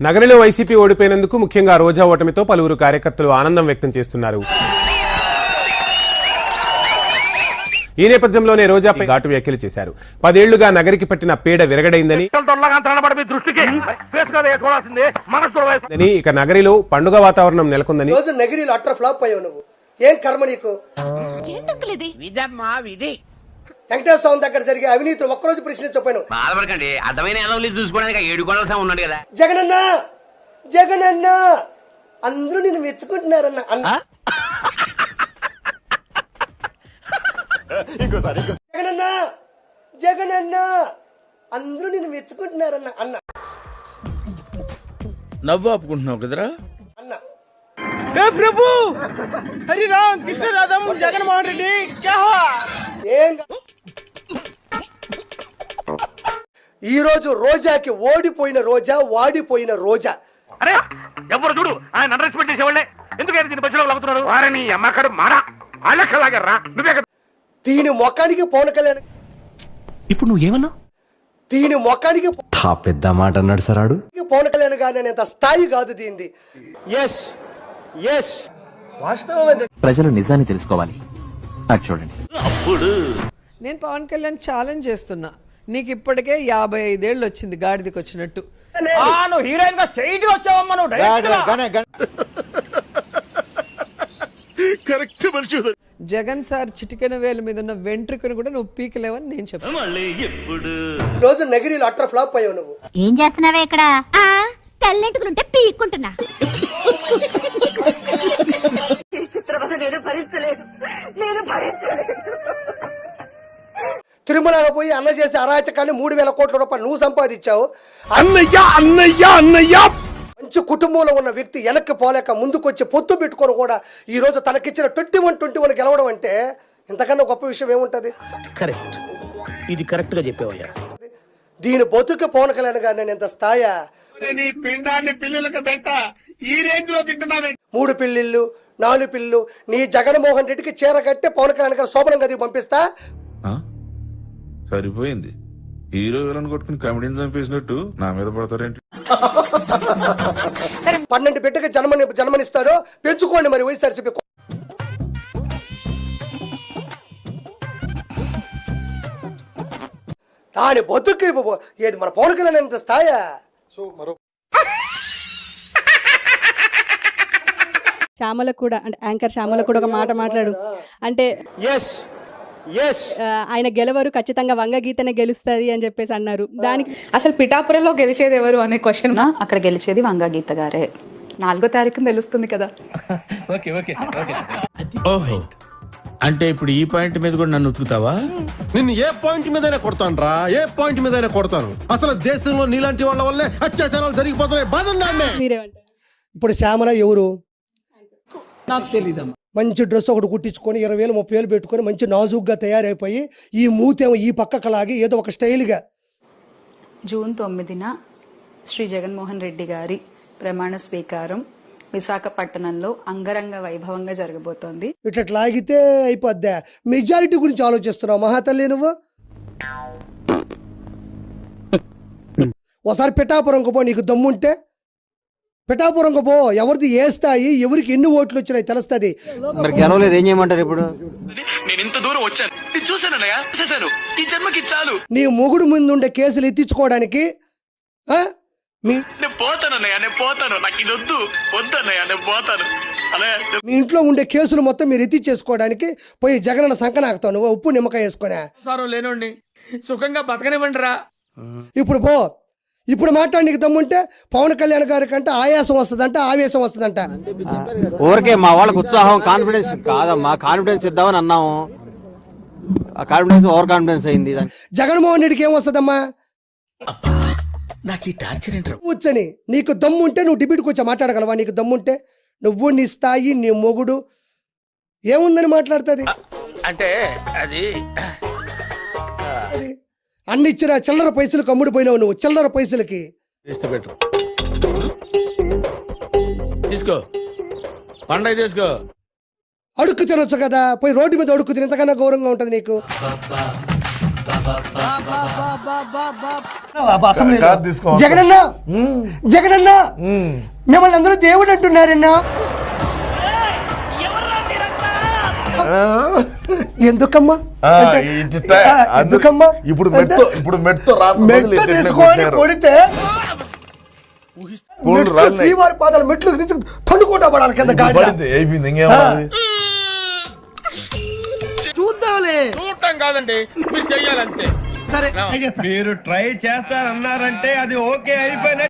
నగరిలో YCP ఓడిపోయినందుకు ముఖ్యంగా రోజా ఓటమితో పలువురు కార్యకర్తలు ఆనందం వ్యక్తం చేస్తున్నారు. ఈ నేపథ్యంలోనే రోజాపై ఘాటు వ్యాఖ్యలు చేశారు. 10 ఏళ్లుగా నగరికి పట్టిన పీడ విరగడైందని, ఇక నగరిలో పండుగ వాతావరణం నెలకొందని, నగరిలో అట్టర్ ఫ్లాప్ అయ్యావు నువ్వు, ఏం కర్మ నీకు? వెంకటేశ్వర స్వామి దగ్గర జరిగే అవినీతి ఒక్కరోజు ప్రశ్నించకపోయాను. బాధపడకండి, అర్థమైన చూసుకోవడానికి 7 గొడవలు ఉన్నాడు కదా. జగనన్న జగనన్న అందరూ నిన్ను మెచ్చుకుంటున్నారన్న అన్న. జగనన్న జగనన్న అందరూ నిన్ను మెచ్చుకుంటున్నారన్న అన్న. నవ్వు ఆపుకుంటున్నావు కదరా అన్న. ప్రభు హరి రామ్ కృష్ణ రాధం జగన్మోహన్ రెడ్డి ఈ రోజు రోజాకి ఓడిపోయిన రోజా, వాడిపోయిన రోజా. అరే ఎవరు చూడు ఆయన అండర్ ఎస్టిమేట్ చేసేవాళ్ళే. ఎందుకైనా దీని బస్సులో లాగుతున్నారు? వారిని అమ్మకడు మారా ఆలక్షలాగర్రా. నువ్వే దీని మొక్కానికి పవన్ కళ్యాణ్. ఇప్పుడు నువ్వేమన్నా? దీని మొక్కానికి పెద్ద మాట అన్నాడు సరాడు. పవన్ కళ్యాణ్ గాని అనేంత స్థాయి కాదు దీనిది. ప్రజలు నిజాన్ని తెలుసుకోవాలి. నాకు చూడండి, నేను పవన్ కళ్యాణ్ ఛాలెంజ్ చేస్తున్నా. నీకు ఇప్పటికే 55 ఏళ్ళు వచ్చింది గాడిదికి వచ్చినట్టు. నువ్వు హీరోయిన్ గా స్ట్రైట్ గా వచ్చావమ్మా. నువ్వు కరెక్ట్ మనిషి. జగన్ సార్ చిటికెన వేల మీద ఉన్న వెంట్రుకను కూడా నువ్వు పీకలేవని నేను చెప్పాను. రోజు నగరిలో అట్టర్ ఫ్లాప్ అయ్యావు నువ్వు. ఏం చేస్తున్నావే ఇక్కడ? తెల్లెంటుకుంటే పీక్కుంటున్నా. తిరుమల పోయి అన్న చేసే అరాచకాన్ని 3000 కోట్ల రూపాయలు నువ్వు సంపాదించావు. అన్నయ్య అన్నయ్య అన్నయ్య మంచి కుటుంబంలో ఉన్న వ్యక్తి వెనక్కి పోలేక ముందుకొచ్చి పొత్తు పెట్టుకొని కూడా ఈ రోజు తనకిచ్చిన 21-21 గెలవడం అంటే ఇంతకన్నా గొప్ప విషయం ఏముంటది? కరెక్ట్, ఇది కరెక్ట్ గా చెప్పావయ్యా. దీని బతుకు పవన్ కళ్యాణ్ గారు నేను ఎంత స్థాయా? 3 పిల్లిళ్ళు 4 పిల్లు నీ జగన్మోహన్ రెడ్డికి చీర కట్టి పవన్ కళ్యాణ్ గారు శోభనం గదికి పంపిస్తా. సరిపోయింది. హీరో విలన్ కొట్టుకుని కామెడీని చంపేసినట్టు నా మీద పడతారేంటి? 12 బిడ్డకి జన్మనిస్తారు. పెంచుకోండి మరి వైఎస్ఆర్సీపీ. దాని బతుకు ఏది మన పవన్ కళ్యాణ్ ఎంత స్థాయా? శ్యామల కూడా అంటే యాంకర్ శ్యామల కూడా ఒక మాట మాట్లాడు అంటే ఆయన గెలవరు, ఖచ్చితంగా వంగగీతనే గెలుస్తుంది అని చెప్పేసి అన్నారు. దానికి అసలు పిఠాపురంలో గెలిచేది ఎవరు అనే క్వశ్చన్. అక్కడ గెలిచేది వంగగీత గారే. 4వ తారీఖున తెలుస్తుంది కదా. ఓహో, అంటే ఇప్పుడు ఈ పాయింట్ మీద కూడా నన్ను ఉతుకుతావా? నిన్ను ఏ పాయింట్ మీదైనా కొడతాను రా, ఏ పాయింట్ మీదైనా కొడతాను. అసలు దేశంలో నీలాంటి వాళ్ళ వల్లే అత్యాచారాలు జరిగిపోతున్నాయి. బాధండి. మీరేమంటారు? ఇప్పుడు శ్యామల ఎవరు నాకు తెలీదమ్మా. మంచి డ్రెస్ ఒకటి కుట్టించుకొని 20,000-30,000 పెట్టుకొని మంచి నాజుగ్గా తయారైపోయి ఈ మూతేమో ఈ పక్కకు లాగి ఏదో ఒక స్టైల్గా. జూన్ 9న శ్రీ జగన్మోహన్ రెడ్డి గారి ప్రమాణ స్వీకారం విశాఖపట్నంలో అంగరంగ వైభవంగా జరగబోతోంది. ఇట్లా లాగితే అయిపోద్దా? మెజారిటీ గురించి ఆలోచిస్తున్నావు మహాతల్లి నువ్వు. ఒకసారి పిఠాపురంకు పో, నీకు దమ్ముంటే పిఠాపురంకు పో. ఎవరిది ఏ స్థాయి, ఎవరికి ఎన్ని ఓట్లు వచ్చినాయి తెలుస్తుంది. మరి గెలవలేదు, ఏం చేయమంటారు ఇప్పుడు? నేను ఇంత దూరం వచ్చాను, చూసానన్నయ్య, చూసాను. ఈ జన్మకి చాలు. నీ మొగుడు ముందుండే కేసులు ఎత్తించుకోవడానికి నేను పోతానన్నయ్య, నేను పోతాను. నాకు ఇది వద్దు, వద్దన్నయ్య, నేను పోతాను. మీ ఇంట్లో ఉండే కేసులు మొత్తం మీరు ఎత్తించేసుకోవడానికి పోయి జగనన్న సంకనాకుతావు నువ్వు. ఉప్పు నిమ్మకాయ వేసుకునే లేనండి, సుఖంగా బతకనివ్వండి రా. ఇప్పుడు పో. ఇప్పుడు మాట్లాడి నీకు దమ్ముంటే పవన్ కళ్యాణ్ గారి కంటే ఆయాసం వస్తుందంట, ఆవేశం వస్తుందంట. ఊరికే మా వాళ్ళకి ఉత్సాహం, కాన్ఫిడెన్స్ కాదమ్మా. కాన్ఫిడెన్స్ ఇద్దామని అన్నాము, ఆ కాన్ఫిడెన్స్ ఓవర్ కాన్ఫిడెన్స్ అయింది. జగన్మోహన్ రెడ్డికి ఏం వస్తుందమ్మా? నాకు ఈ టార్చర్ ఏంట్రా? కూర్చొని నీకు దమ్ముంటే నువ్వు డిబేట్కి వచ్చి మాట్లాడగలవా? నీకు దమ్ముంటే నువ్వు, నీ స్థాయి, నీ మొగుడు ఏముందని మాట్లాడుతుంది అంటే అది అన్ని ఇచ్చిన చిల్లర పైసలకు అమ్ముడిపోయినావు నువ్వు. చిల్లర పైసలకి తీసుకో, పండగ తీసుకో. అడుక్కు తినొచ్చు కదా, పోయి రోడ్డు మీద అడుక్కు తిని ఎంతకన్నా గౌరవంగా ఉంటుంది నీకు. అసెంబ్లీలో జగనన్న జగనన్న మిమ్మల్ని అందరూ దేవుడు అంటున్నారన్నా. ఎందుకమ్మా ఎందుకమ్మా ఇప్పుడు మెట్తో మెట్టు తీసుకొని కొడితే శ్రీవారి పాదాలు మెట్లు తన్నుకుంటా పడాలి కింద చూద్దాంలే. చూడటం కాదండి, మీరు చెయ్యాలంతే. సరే మీరు ట్రై చేస్తారన్నారంటే అది ఓకే అయిపోయిన